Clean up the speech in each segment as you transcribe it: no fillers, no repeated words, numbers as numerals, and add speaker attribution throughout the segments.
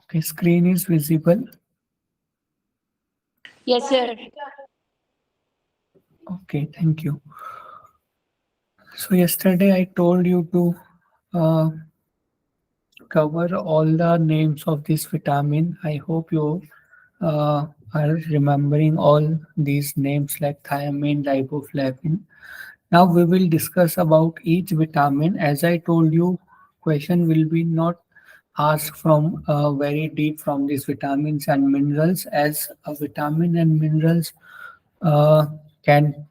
Speaker 1: Okay, screen is visible.
Speaker 2: Yes, sir.
Speaker 1: Okay, thank you. So yesterday I told you to uh, cover all the names of this vitamin. I hope you are remembering all these names like thiamine, riboflavin. Now we will discuss about each vitamin. As I told you, question will be not asked from very deep from these vitamins and minerals, as a vitamin and minerals uh, can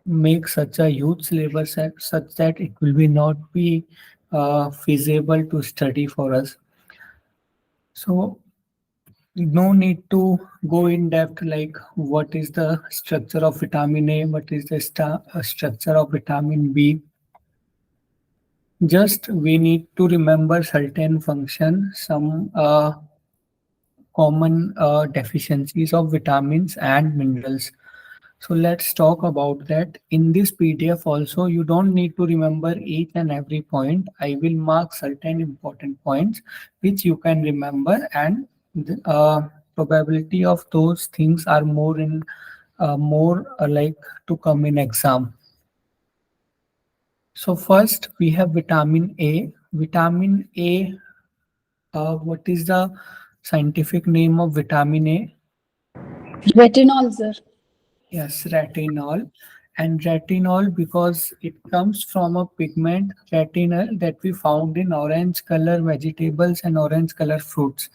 Speaker 1: make such a huge syllabus such that it will be not be feasible to study for us. So no need to go in depth like what is the structure of vitamin A, what is the structure of vitamin B. Just we need to remember certain function, some common deficiencies of vitamins and minerals. So let's talk about that. In this PDF also, you don't need to remember each and every point. I will mark certain important points which you can remember, and the probability of those things are more like to come in exam. So first we have vitamin A. Vitamin A, what is the scientific name of vitamin A?
Speaker 2: Retinol, sir.
Speaker 1: Yes, retinol. And retinol, because it comes from a pigment retinol that we found in orange color vegetables and orange color fruits.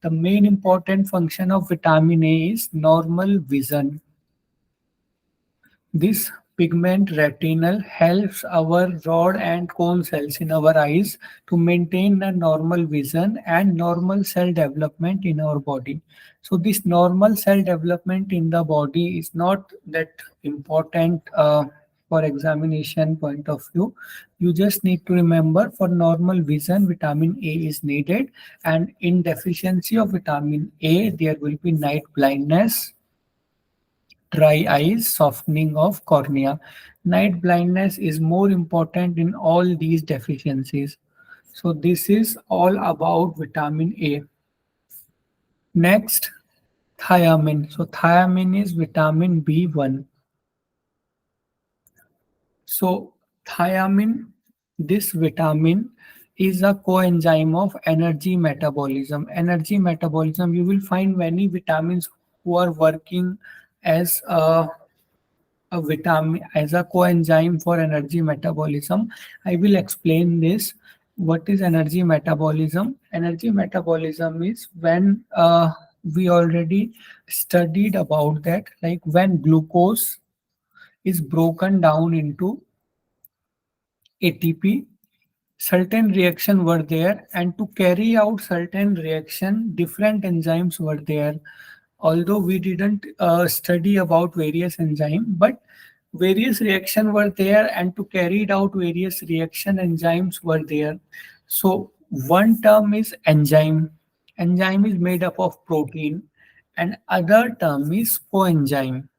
Speaker 1: The main important function of vitamin A is normal vision. This pigment retinal helps our rod and cone cells in our eyes to maintain a normal vision and normal cell development in our body. So this normal cell development in the body is not that important for examination point of view. You just need to remember for normal vision, vitamin A is needed, and in deficiency of vitamin A, there will be night blindness, dry eyes, softening of cornea. Night blindness is more important in all these deficiencies. So this is all about vitamin A. Next, thiamine. So thiamine is vitamin B1. So thiamine, this vitamin is a coenzyme of energy metabolism. Energy metabolism, you will find many vitamins who are working as a vitamin as a coenzyme for energy metabolism. I will explain this. What is energy metabolism? Energy metabolism is when we already studied about that, like when glucose is broken down into ATP, certain reaction were there, and to carry out certain reaction, different enzymes were there. Although we didn't study about various enzyme, but various reaction were there, and to carry it out various reaction enzymes were there. So one term is enzyme. Enzyme is made up of protein, and other term is coenzyme.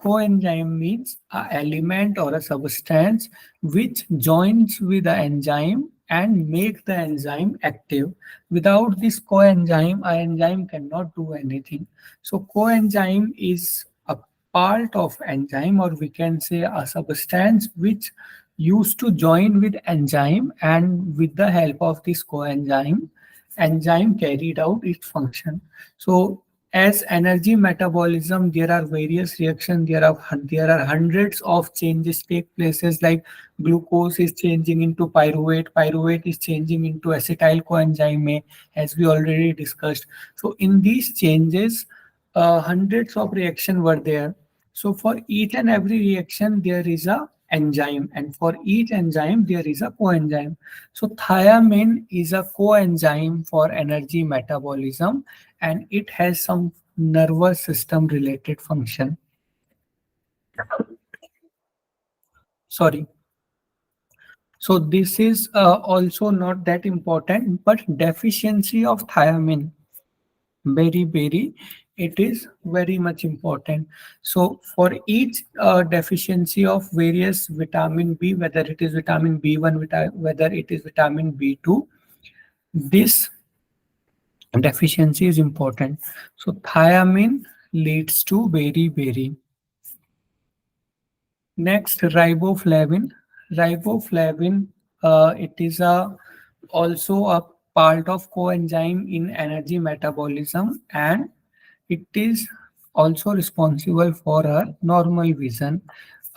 Speaker 1: Coenzyme means a element or a substance which joins with the enzyme and make the enzyme active. Without this coenzyme, a enzyme cannot do anything. So coenzyme is a part of enzyme, or we can say a substance which used to join with enzyme, and with the help of this coenzyme, enzyme carried out its function. So as energy metabolism, there are various reactions. There are hundreds of changes take places, like glucose is changing into pyruvate, pyruvate is changing into acetyl coenzyme A, as we already discussed. So in these changes, hundreds of reaction were there. So for each and every reaction, there is a enzyme, and for each enzyme, there is a coenzyme. So thiamine is a coenzyme for energy metabolism, and it has some nervous system related function. Sorry. So this is also not that important, but deficiency of thiamine, very, it is very much important. So for each deficiency of various vitamin B, whether it is vitamin B1, whether it is vitamin B2, this deficiency is important. So thiamine leads to beriberi. Next, riboflavin. Riboflavin, it is also a part of coenzyme in energy metabolism, and it is also responsible for a normal vision.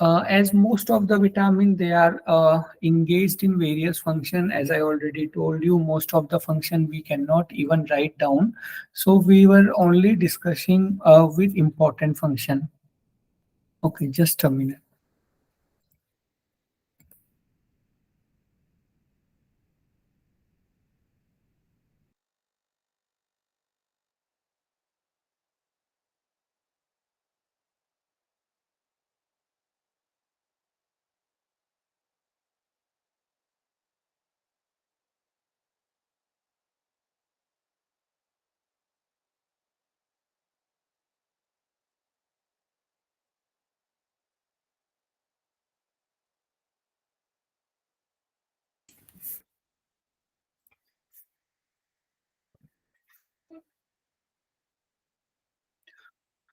Speaker 1: As most of the vitamin, they are engaged in various function. As I already told you, most of the function we cannot even write down. So we were only discussing with important function. Okay, just a minute.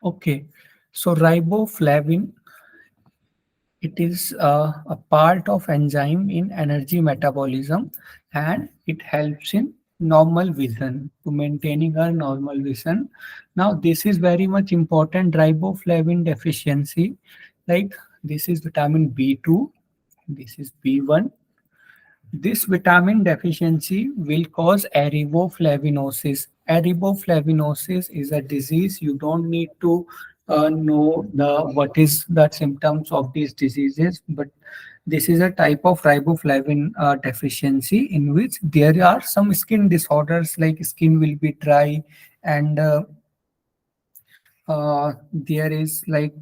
Speaker 1: Okay, so riboflavin, it is a part of enzyme in energy metabolism, and it helps in normal vision, to maintaining our normal vision. Now this is very much important, riboflavin deficiency. Like this is vitamin B2, this is B1. This vitamin deficiency will cause eryvoflavinosis. Eryvoflavinosis is a disease. You don't need to know the what is the symptoms of these diseases, but this is a type of riboflavin deficiency in which there are some skin disorders, like skin will be dry, and there is like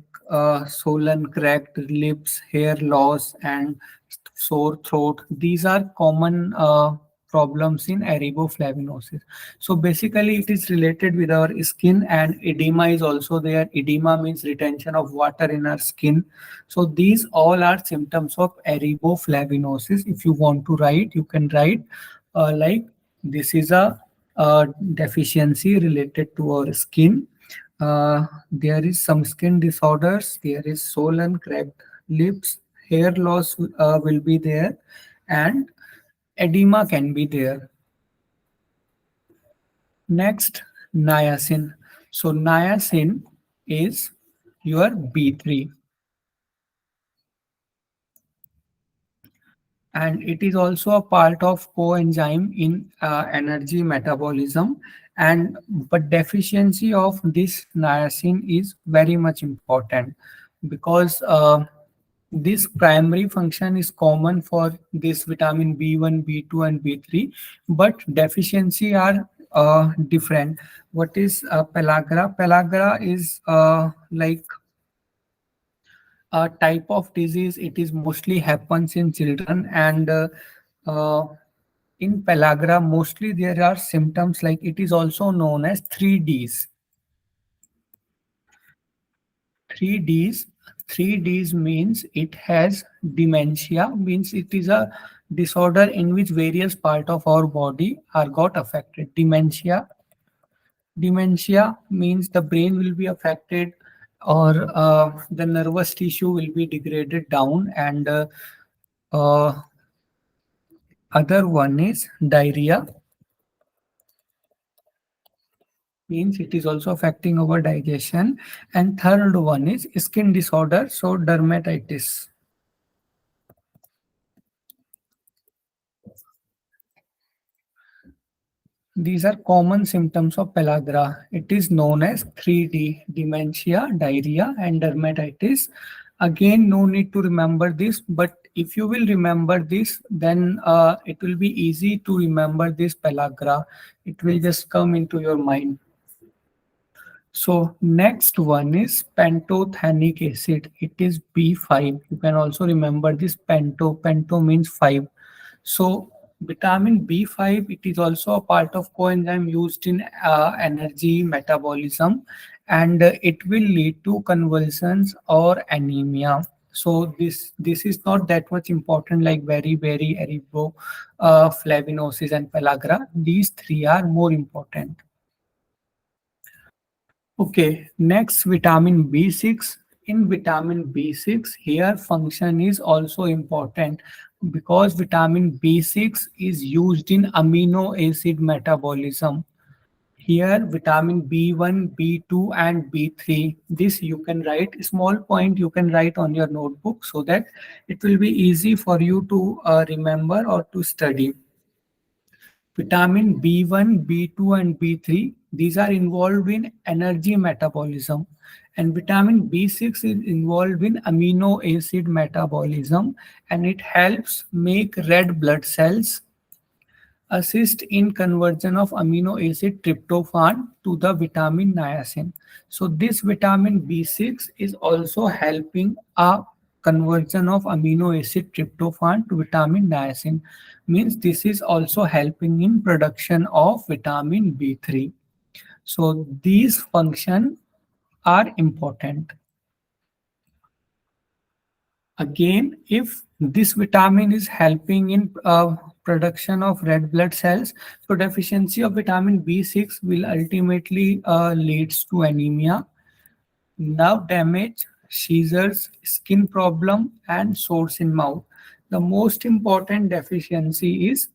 Speaker 1: swollen, cracked lips, hair loss, and sore throat. These are common problems in eryvoflavinosis. So basically, it is related with our skin, and edema is also there. Edema means retention of water in our skin. So these all are symptoms of eryvoflavinosis. If you want to write, you can write like this is a deficiency related to our skin. There is some skin disorders, there is swollen, cracked lips, hair loss will be there, and edema can be there. Next, niacin. So niacin is your B3, and it is also a part of coenzyme in energy metabolism. And but deficiency of this niacin is very much important, because this primary function is common for this vitamin B1, B2, and B3, but deficiency are different. What is pellagra? Pellagra is like a type of disease. It is mostly happens in children, and uh, in pellagra mostly there are symptoms like, it is also known as 3Ds. 3Ds. 3Ds means it has dementia, means it is a disorder in which various part of our body are got affected. Dementia means the brain will be affected, or the nervous tissue will be degraded down, and uh, other one is diarrhea, means it is also affecting our digestion, and third one is skin disorder, so dermatitis. These are common symptoms of pellagra. It is known as 3D: dementia, diarrhea, and dermatitis. Again, no need to remember this, but if you will remember this, then it will be easy to remember this pellagra. It will just come into your mind. So next one is pantothenic acid. It is B5. You can also remember this panto. Panto means 5. So vitamin B5, it is also a part of coenzyme used in energy metabolism, and it will lead to convulsions or anemia. So this is not that much important like very erythro, flavinosis and pellagra. These three are more important. Okay, next vitamin B6. In vitamin B6, here function is also important because vitamin B6 is used in amino acid metabolism. Here vitamin B1, B2 and B3. This you can write, small point you can write on your notebook so that it will be easy for you to remember or to study. Vitamin B1, B2, and B3, these are involved in energy metabolism. And vitamin B6 is involved in amino acid metabolism and it helps make red blood cells, assist in conversion of amino acid tryptophan to the vitamin niacin. So this vitamin B6 is also helping a conversion of amino acid tryptophan to vitamin niacin. Means this is also helping in production of vitamin B3. So these functions are important. Again, if this vitamin is helping in production of red blood cells, so deficiency of vitamin B6 will ultimately leads to anemia, nerve damage, seizures, skin problem, and sores in mouth. The most important deficiency is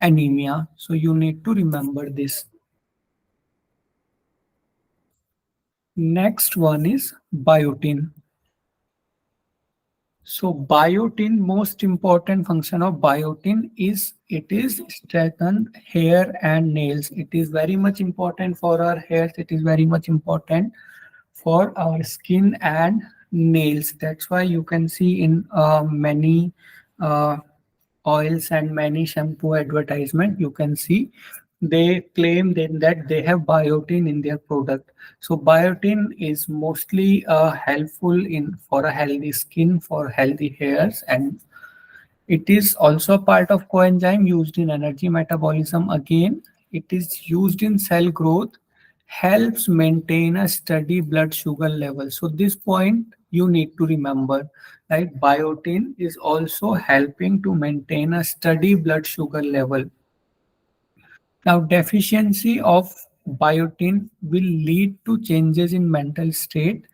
Speaker 1: anemia. So you need to remember this. Next one is biotin. So biotin, most important function of biotin is it is strengthen hair and nails. It is very much important for our hairs. It is very much important for our skin and nails. That's why you can see in many uh, oils and many shampoo advertisement, you can see they claim that they have biotin in their product. So biotin is mostly helpful in for a healthy skin, for healthy hairs, and it is also part of coenzyme used in energy metabolism. Again, it is used in cell growth, helps maintain a steady blood sugar level. So this point you need to remember, right? Biotin is also helping to maintain a steady blood sugar level. Now, deficiency of biotin will lead to changes in mental state,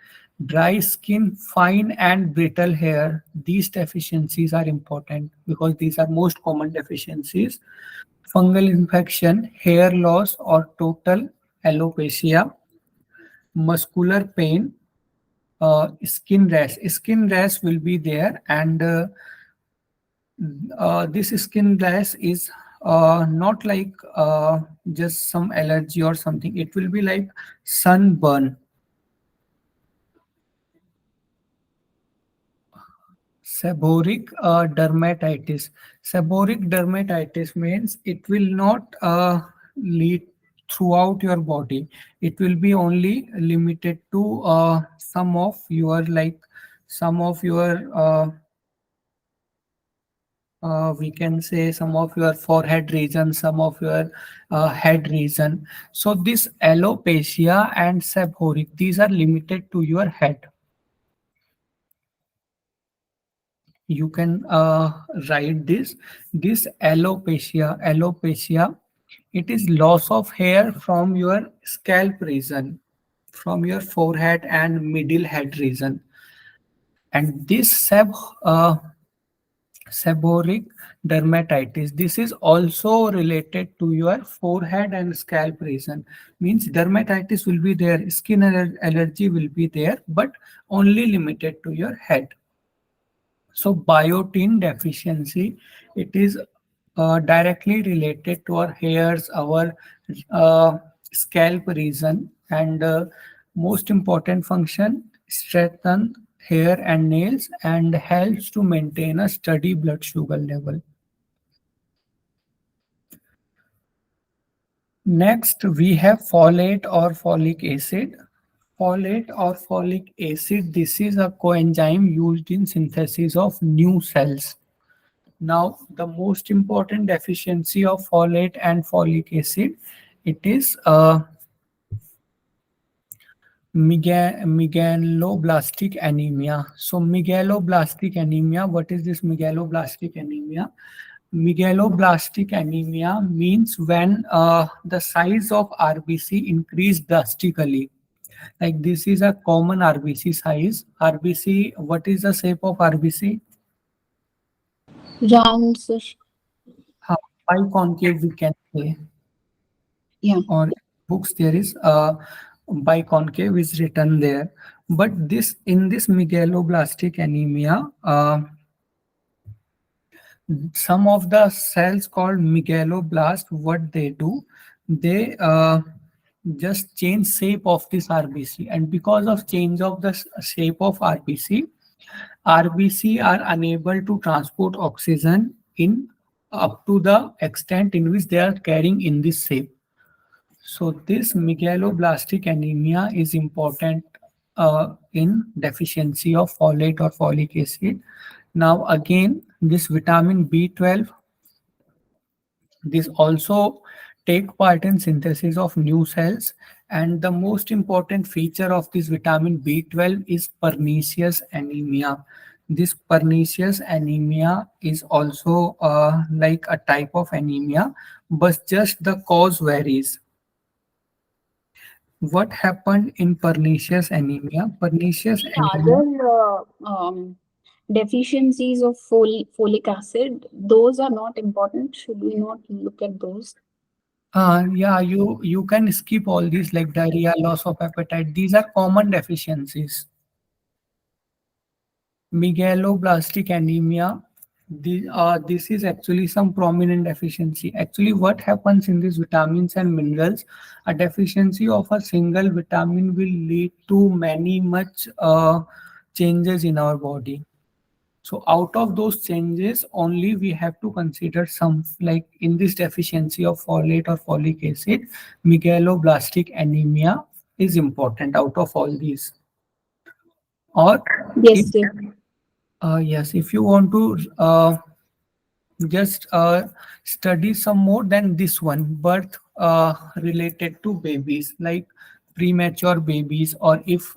Speaker 1: dry skin, fine and brittle hair. These deficiencies are important because these are most common deficiencies. Fungal infection, hair loss or total alopecia, muscular pain, skin rash. Skin rash will be there, and this skin rash is not like just some allergy or something. It will be like sunburn. Seborrheic dermatitis. Seborrheic dermatitis means it will not lead throughout your body. It will be only limited to some of your we can say some of your forehead region, some of your head region. So this alopecia and seborrheic, these are limited to your head. You can write this alopecia, it is loss of hair from your scalp region, from your forehead and middle head region. And this seborrheic dermatitis, this is also related to your forehead and scalp region. Means dermatitis will be there, skin allergy will be there, but only limited to your head. So biotin deficiency, it is directly related to our hairs, our scalp region, and most important function, strengthen hair and nails and helps to maintain a steady blood sugar level. Next, we have folate or folic acid. Folate or folic acid, this is a coenzyme used in synthesis of new cells. Now, the most important deficiency of folate and folic acid, it is megaloblastic anemia. So megaloblastic anemia, what is this megaloblastic anemia? Megaloblastic anemia means when the size of RBC increase drastically. Like this is a common RBC size. RBC, what is the shape of RBC?
Speaker 2: Round, sir.
Speaker 1: How biconcave we can say,
Speaker 2: Yeah.
Speaker 1: or books there is biconcave is written there. But this in this megaloblastic anemia, some of the cells called megaloblast, what they do, they just change shape of this RBC, and because of change of the shape of RBC are unable to transport oxygen in up to the extent in which they are carrying in this shape. So this megaloblastic anemia is important in deficiency of folate or folic acid. Now again, this vitamin B12, this also take part in synthesis of new cells, and the most important feature of this vitamin B12 is pernicious anemia. This pernicious anemia is also like a type of anemia, but just the cause varies. What happened in pernicious anemia? Pernicious
Speaker 2: Any
Speaker 1: anemia.
Speaker 2: other deficiencies of folic acid, those are not important. Should we not look at those?
Speaker 1: Yeah, you can skip all these like diarrhea, loss of appetite. These are common deficiencies. Megaloblastic anemia. This is actually some prominent deficiency. Actually, what happens in these vitamins and minerals, a deficiency of a single vitamin will lead to many much changes in our body. So out of those changes, only we have to consider some, like in this deficiency of folate or folic acid, megaloblastic anemia is important out of all these. Or if
Speaker 2: Yes, sir.
Speaker 1: yes, if you want to just study some more than this one, birth related to babies, like premature babies, or if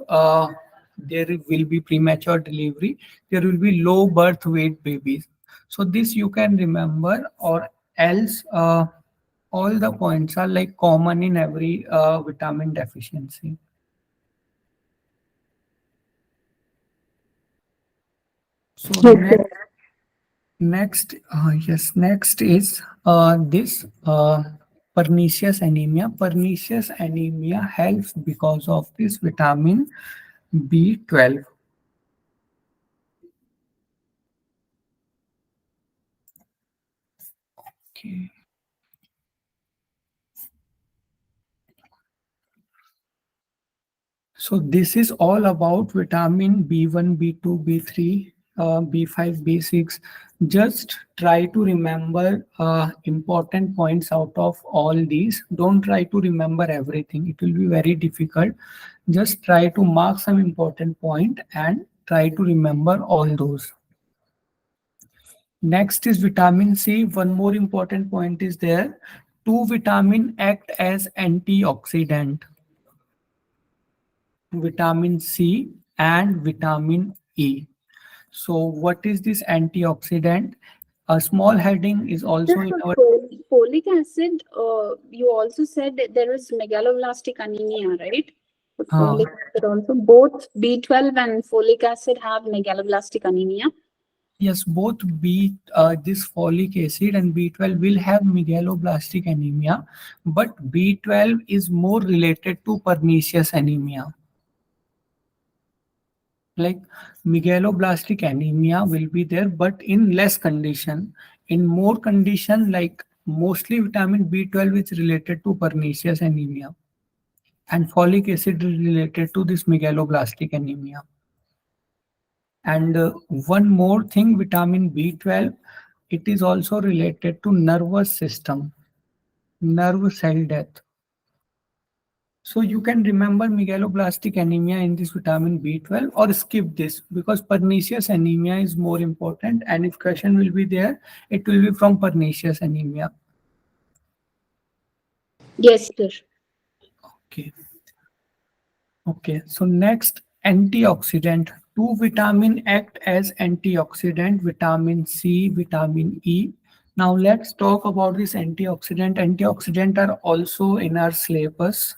Speaker 1: there will be premature delivery, there will be low birth weight babies. So this you can remember, or else all the points are like common in every vitamin deficiency. So
Speaker 2: Yes, sir.
Speaker 1: next is this pernicious anemia. Pernicious anemia helps because of this vitamin B12. Okay. So this is all about vitamin B1, B2, B3, B5, B6. Just try to remember important points out of all these. Don't try to remember everything. It will be very difficult. Just try to mark some important point and try to remember all those. Next is vitamin C. One more important point is there. Two vitamin act as antioxidant. Vitamin C and vitamin E. So what is this antioxidant? A small heading is
Speaker 2: Sir,
Speaker 1: also in
Speaker 2: for
Speaker 1: our.
Speaker 2: folic acid, you also said that there is megaloblastic anemia, right? For
Speaker 1: uh,
Speaker 2: folic acid also, both B12 and folic acid have megaloblastic anemia.
Speaker 1: yes, both this folic acid and B12 will have megaloblastic anemia, but B12 is more related to pernicious anemia. Like megaloblastic anemia will be there, but in less condition. In more condition, like mostly vitamin B12 is related to pernicious anemia, and folic acid is related to this megaloblastic anemia. And one more thing, vitamin B12, it is also related to nervous system, nerve cell death. So you can remember megaloblastic anemia in this vitamin B12 or skip this, because pernicious anemia is more important, and if question will be there, it will be from pernicious anemia.
Speaker 2: Yes, sir.
Speaker 1: Okay. Okay. So next, antioxidant. Two vitamin act as antioxidant, vitamin C, vitamin E. Now let's talk about this antioxidant. Antioxidant are also in our syllabus.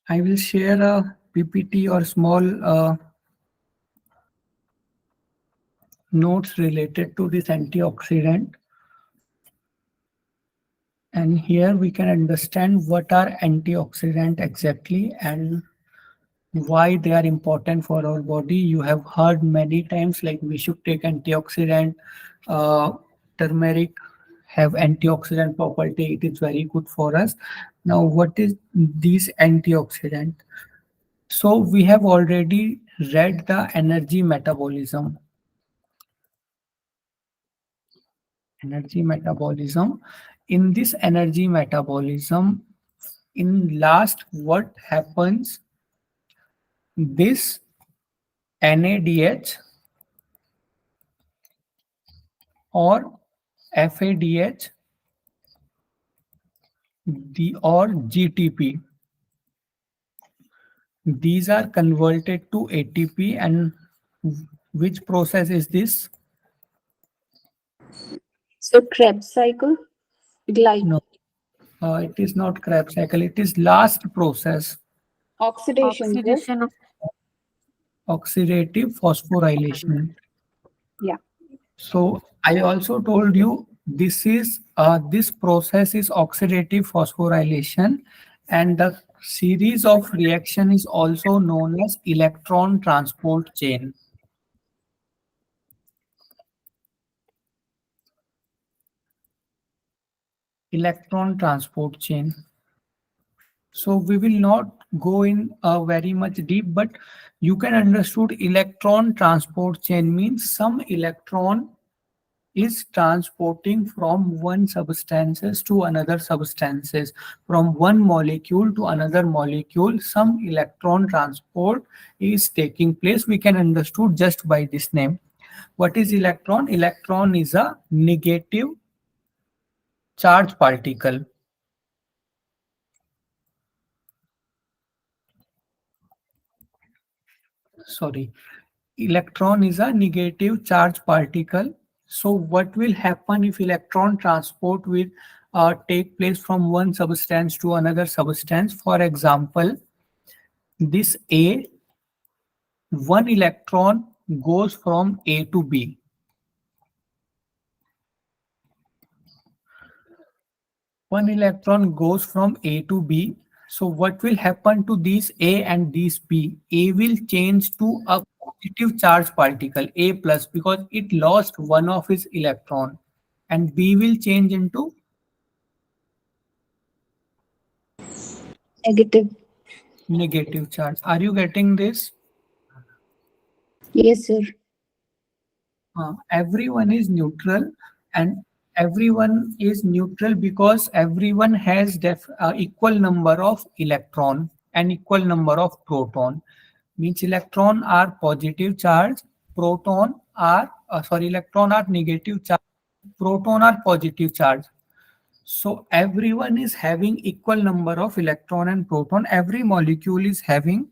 Speaker 1: I will share a PPT or small notes related to this antioxidant. And here we can understand what are antioxidant exactly and why they are important for our body. You have heard many times like we should take antioxidant. Uh, Turmeric have antioxidant property. It is very good for us. Now, what is these antioxidant? So we have already read the energy metabolism. Energy metabolism. In this energy metabolism, in last, what happens? This NADH or FADH or GTP. These are converted to ATP, and which process is this?
Speaker 2: So Krebs cycle,
Speaker 1: No, it is not Krebs cycle. It is last process,
Speaker 2: oxidation, sir.
Speaker 1: oxidative phosphorylation.
Speaker 2: Yeah.
Speaker 1: So I also told you this process is oxidative phosphorylation, and the series of reaction is also known as electron transport chain. Electron transport chain. So we will not go in very much deep, but you can understood electron transport chain means some electron is transporting from one substances to another substances, from one molecule to another molecule. Some electron transport is taking place. We can understood just by this name. What is electron? Electron is a negative charge particle. Sorry, electron is a negative charge particle. So what will happen if electron transport will take place from one substance to another substance? For example, this A, one electron goes from A to B. One electron goes from A to B. So what will happen to these A and these B? A will change to a positive charge particle, A plus, because it lost one of its electron. And B will change into
Speaker 2: Negative.
Speaker 1: negative charge. Are you getting this?
Speaker 2: Yes, sir.
Speaker 1: Everyone is neutral, and everyone is neutral because everyone has equal number of electron and equal number of proton. Means electron are positive charge, proton are electron are negative charge, proton are positive charge. So everyone is having equal number of electron and proton. Every molecule is having.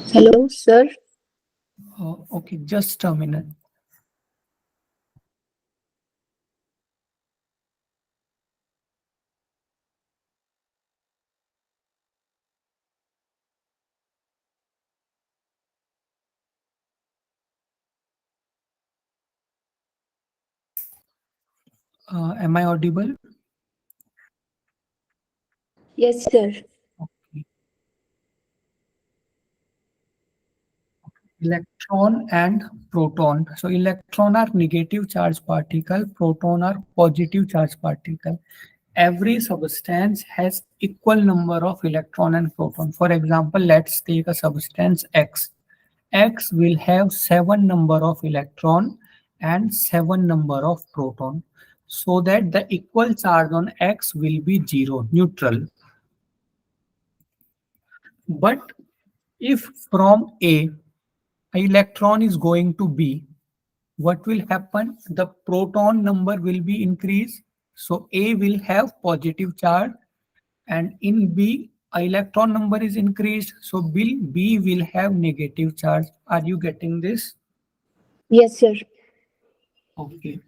Speaker 2: Hello, sir.
Speaker 1: Okay, just a minute. Am I audible?
Speaker 2: Yes, sir.
Speaker 1: Okay. Electron and proton. So electron are negative charge particle, proton are positive charge particle. Every substance has equal number of electron and proton. For example, let's take a substance X. X will have 7 number of electron and 7 number of proton. So that the equal charge on X will be 0, neutral. But if from A, electron is going to B, what will happen? The proton number will be increased. So A will have positive charge, and in B, electron number is increased. So B will have negative charge. Are you getting this?
Speaker 2: Yes, sir.
Speaker 1: Okay.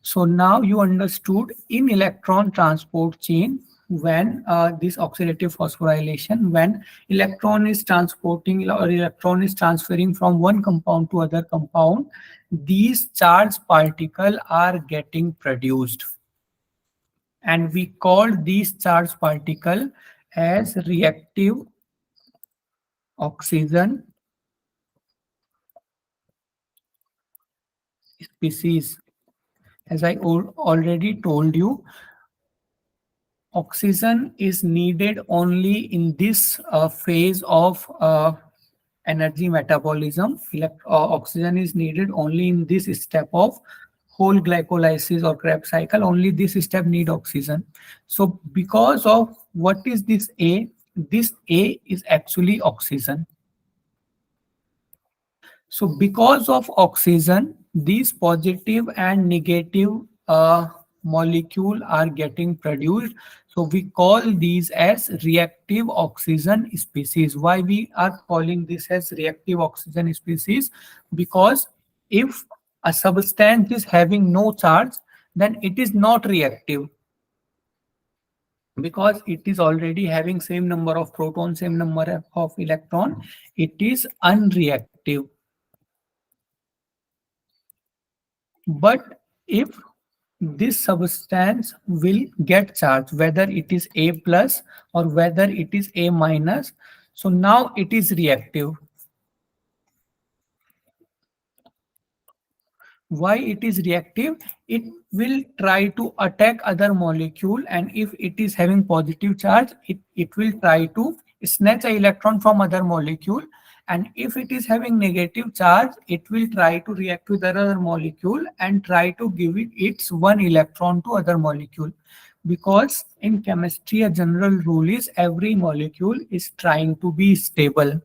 Speaker 1: So now you understood in electron transport chain when this oxidative phosphorylation, when electron is transporting or electron is transferring from one compound to other compound, these charged particles are getting produced. And we call these charged particle as reactive oxygen species. As I already told you, oxygen is needed only in this phase of energy metabolism. Oxygen is needed only in this step of whole glycolysis or Krebs cycle. Only this step need oxygen. So because of what is this A? This A is actually oxygen. So because of oxygen, these positive and negative molecule are getting produced. So we call these as reactive oxygen species. Why we are calling this as reactive oxygen species? Because if a substance is having no charge, then it is not reactive, because it is already having same number of proton, same number of electron. It is unreactive. But if this substance will get charged, whether it is A plus or whether it is A minus, so now it is reactive. Why it is reactive? It will try to attack other molecule, and if it is having positive charge, it will try to snatch an electron from other molecule, and if it is having negative charge, it will try to react with other molecule and try to give it its one electron to other molecule. Because in chemistry a general rule is every molecule is trying to be stable.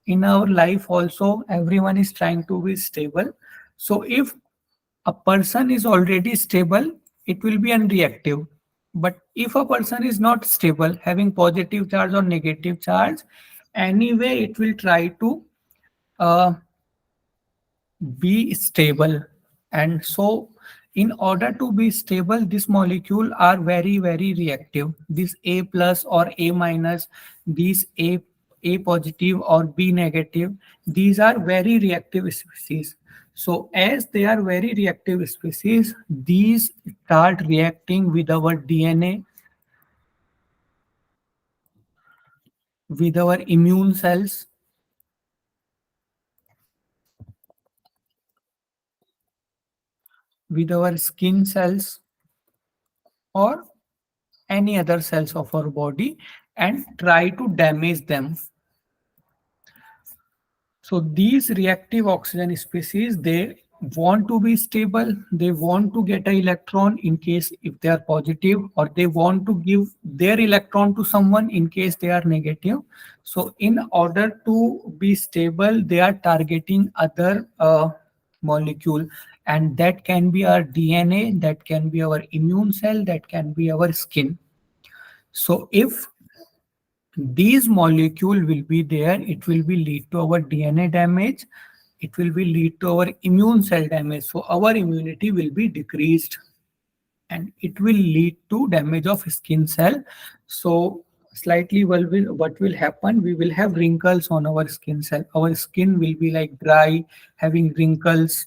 Speaker 1: In our life also everyone is trying to be stable. So if a person is already stable, it will be unreactive. But if a person is not stable, having positive charge or negative charge, anyway it will try to uh, be stable. And so in order to be stable, this molecule are very reactive. This A plus or A minus, these A positive or B negative, these are very reactive species. So as they are very reactive species, these start reacting with our DNA, with our immune cells, with our skin cells, or any other cells of our body, and try to damage them. So these reactive oxygen species, they want to be stable, they want to get an electron in case if they are positive, or they want to give their electron to someone in case they are negative. So in order to be stable, they are targeting other molecule, and that can be our DNA, that can be our immune cell, that can be our skin. So if these molecule will be there, it will be lead to our DNA damage, it will be lead to our immune cell damage. So our immunity will be decreased, and it will lead to damage of skin cell. So slightly what will happen, we will have wrinkles on our skin cell, our skin will be like dry, having wrinkles.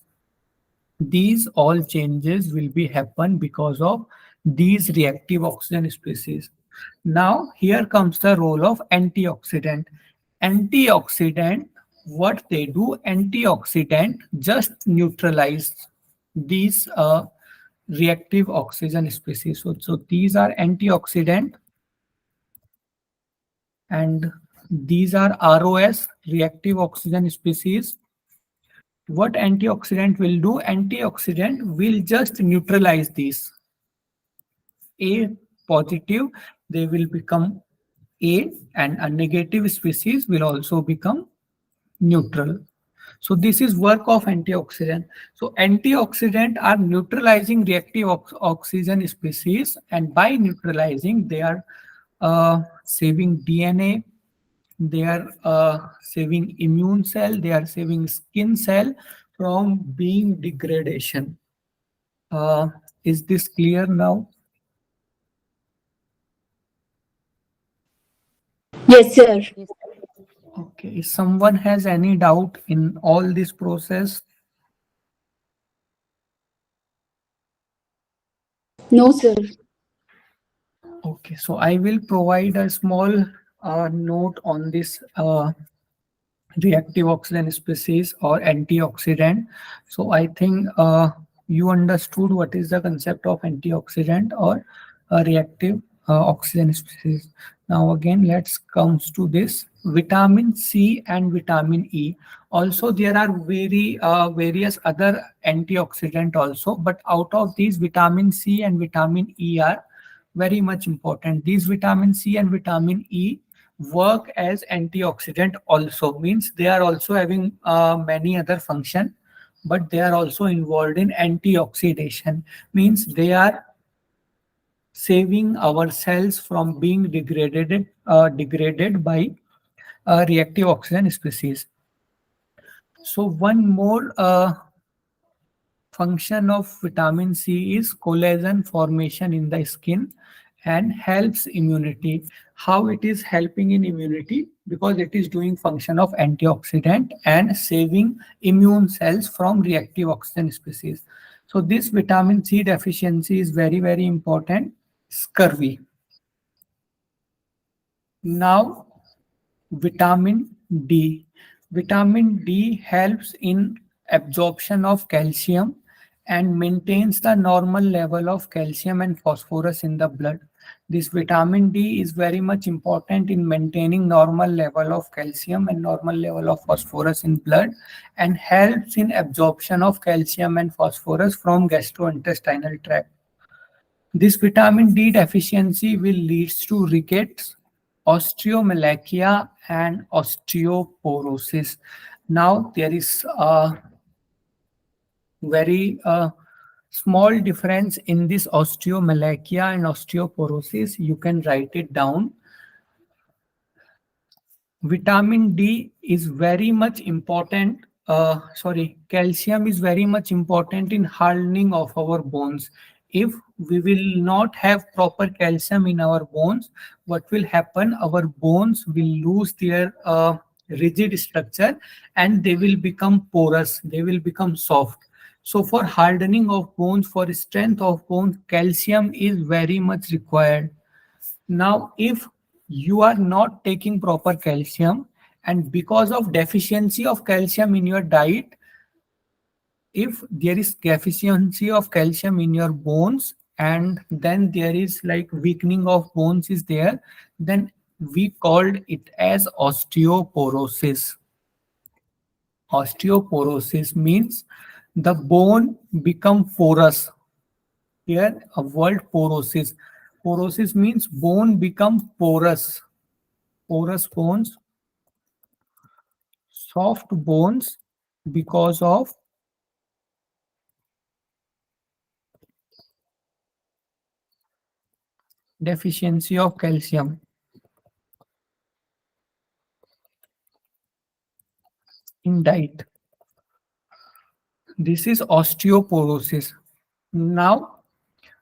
Speaker 1: These all changes will be happen because of these reactive oxygen species. Now here comes the role of antioxidant. Antioxidant, what they do, antioxidant just neutralize these reactive oxygen species. So these are antioxidant, and these are ROS, reactive oxygen species. What antioxidant will do? Antioxidant will just neutralize these. A positive, they will become A, and a negative species will also become neutral. So this is work of antioxidant. So antioxidant are neutralizing reactive oxygen species, and by neutralizing, they are saving DNA, they are saving immune cell, they are saving skin cell from being degradation. Uh, is this clear now?
Speaker 2: Yes, sir.
Speaker 3: Yes.
Speaker 1: Okay. If someone has any doubt in all this process,
Speaker 2: No, sir.
Speaker 1: okay. So I will provide a small note on this reactive oxygen species or antioxidant. So I think you understood what is the concept of antioxidant or reactive oxygen species. Now again, let's comes to this vitamin C and vitamin E. Also, there are various other antioxidant also, but out of these, vitamin C and vitamin E are very much important. These vitamin C and vitamin E work as antioxidant also, means they are also having many other function, but they are also involved in antioxidation, means they are saving our cells from being degraded by reactive oxygen species. So one more function of vitamin C is collagen formation in the skin and helps immunity. How it is helping in immunity? Because it is doing function of antioxidant and saving immune cells from reactive oxygen species. So this vitamin C deficiency is very, very important. Scurvy. Now vitamin D. Vitamin D helps in absorption of calcium and maintains the normal level of calcium and phosphorus in the blood. This vitamin D is very much important in maintaining normal level of calcium and normal level of phosphorus in blood and helps in absorption of calcium and phosphorus from gastrointestinal tract. This vitamin D deficiency will lead to rickets, osteomalacia, and osteoporosis. Now, there is a very small difference in this osteomalacia and osteoporosis. You can write it down. Vitamin D is very much important. Calcium is very much important in hardening of our bones. If we will not have proper calcium in our bones, what will happen? Our bones will lose their rigid structure and they will become porous, they will become soft. So for hardening of bones, for strength of bones, calcium is very much required. Now, if you are not taking proper calcium and because of deficiency of calcium in your diet, if there is deficiency of calcium in your bones and then there is like weakening of bones is there, then we called it as osteoporosis. Osteoporosis means the bone become porous. Here a word porosis. Porosis means bone become porous. Porous bones, soft bones because of deficiency of calcium in diet. This is osteoporosis. Now,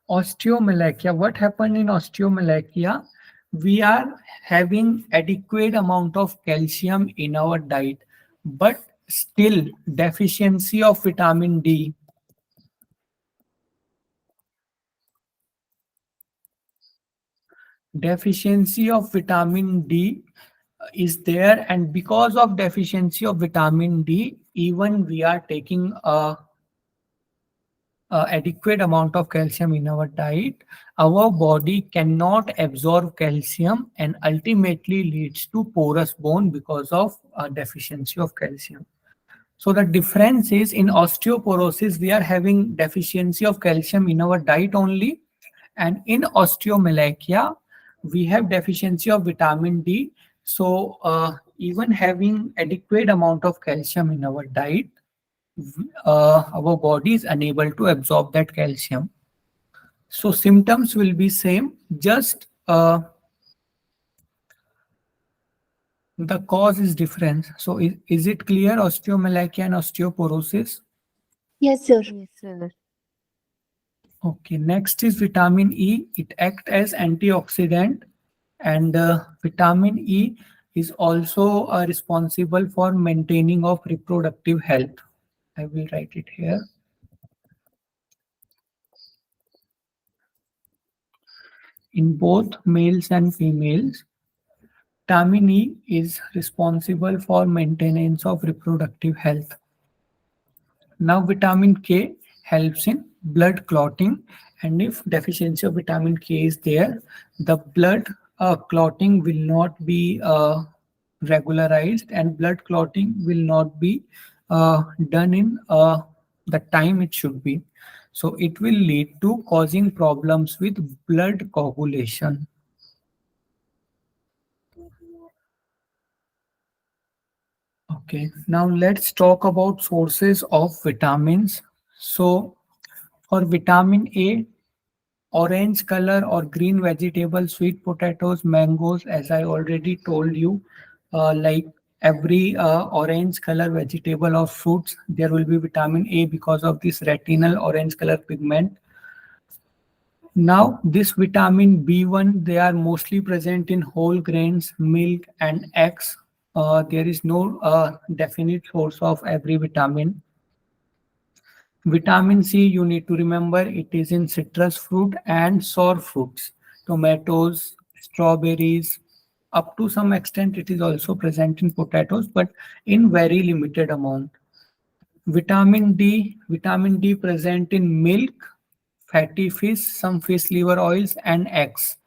Speaker 1: osteomalacia. What happened in osteomalacia? We are having adequate amount of calcium in our diet, but still deficiency of vitamin D. Deficiency of vitamin D is there, and because of deficiency of vitamin D, even we are taking a adequate amount of calcium in our diet, our body cannot absorb calcium and ultimately leads to porous bone because of deficiency of calcium. So the difference is in osteoporosis, we are having deficiency of calcium in our diet only. And in osteomalacia, we have deficiency of vitamin D. So even having adequate amount of calcium in our diet, our body is unable to absorb that calcium. So symptoms will be same, just the cause is different. So is it clear, osteomalacia and osteoporosis?
Speaker 2: Yes, sir.
Speaker 3: Yes, sir.
Speaker 1: Okay, next is vitamin E. It acts as antioxidant, and vitamin E is also responsible for maintaining of reproductive health. I will write it here. In both males and females, vitamin E is responsible for maintenance of reproductive health. Now, vitamin K helps in blood clotting, and if deficiency of vitamin K is there, the blood clotting will not be regularized, and blood clotting will not be done in the time it should be. So, it will lead to causing problems with blood coagulation. Okay, now let's talk about sources of vitamins. So, for vitamin A, orange color or green vegetables, sweet potatoes, mangoes, as I already told you, like every orange color vegetable or fruits, there will be vitamin A because of this retinal orange color pigment. Now, this vitamin B1, they are mostly present in whole grains, milk, and eggs. There is no definite source of every vitamin. Vitamin C, you need to remember, it is in citrus fruit and sour fruits, tomatoes, strawberries. Up to some extent, it is also present in potatoes, but in very limited amount. Vitamin D present in milk, fatty fish, some fish liver oils, and eggs.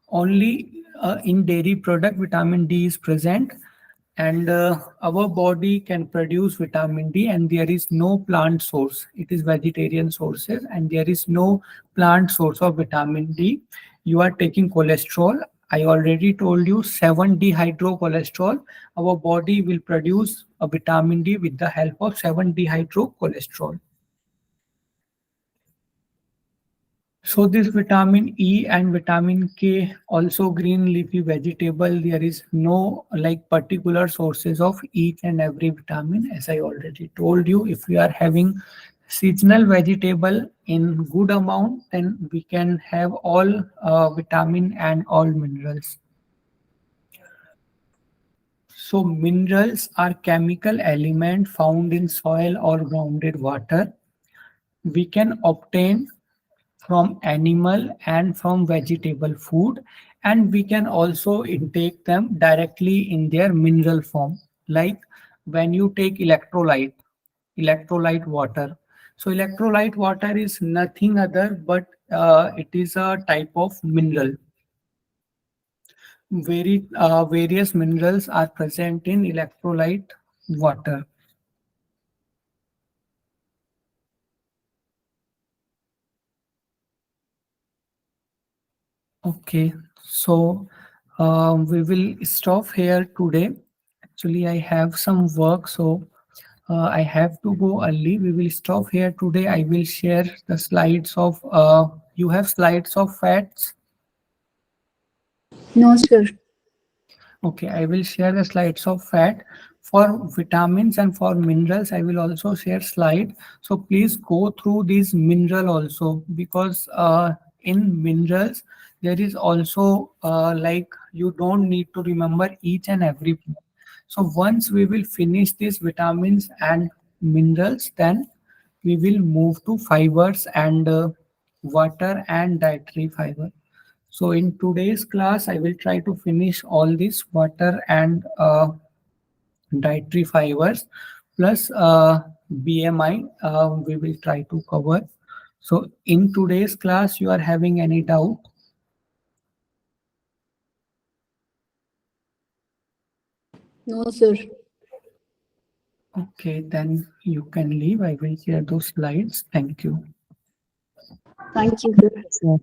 Speaker 1: Only in dairy product vitamin D is present, and our body can produce vitamin D, and there is no plant source. It is vegetarian sources, and there is no plant source of vitamin D. You are taking cholesterol. I already told you 7-dehydrocholesterol. Our body will produce a vitamin D with the help of 7-dehydrocholesterol. So this vitamin E and vitamin K, also green leafy vegetable, there is no like particular sources of each and every vitamin. As I already told you, if we are having seasonal vegetable in good amount, then we can have all vitamin and all minerals. So minerals are chemical element found in soil or grounded water. We can obtain from animal and from vegetable food, and we can also intake them directly in their mineral form, like when you take electrolyte water. So electrolyte water is nothing other but it is a type of mineral. Various minerals are present in electrolyte water. Okay, so we will stop here today. Actually, I have some work, so I have to go early. We will stop here today. I will share the slides of, you have slides of fats.
Speaker 2: No, sir.
Speaker 1: Okay, I will share the slides of fat. For vitamins and for minerals, I will also share slide. So please go through these mineral also, because in minerals, there is also like you don't need to remember each and every. So once we will finish these vitamins and minerals, then we will move to fibers and water and dietary fiber. So in today's class, I will try to finish all this water and dietary fibers plus BMI. We will try to cover. So in today's class, you are having any doubt?
Speaker 2: No, sir.
Speaker 1: Okay, then you can leave. I will share those slides. Thank you.
Speaker 2: Thank you, sir.
Speaker 1: Sure.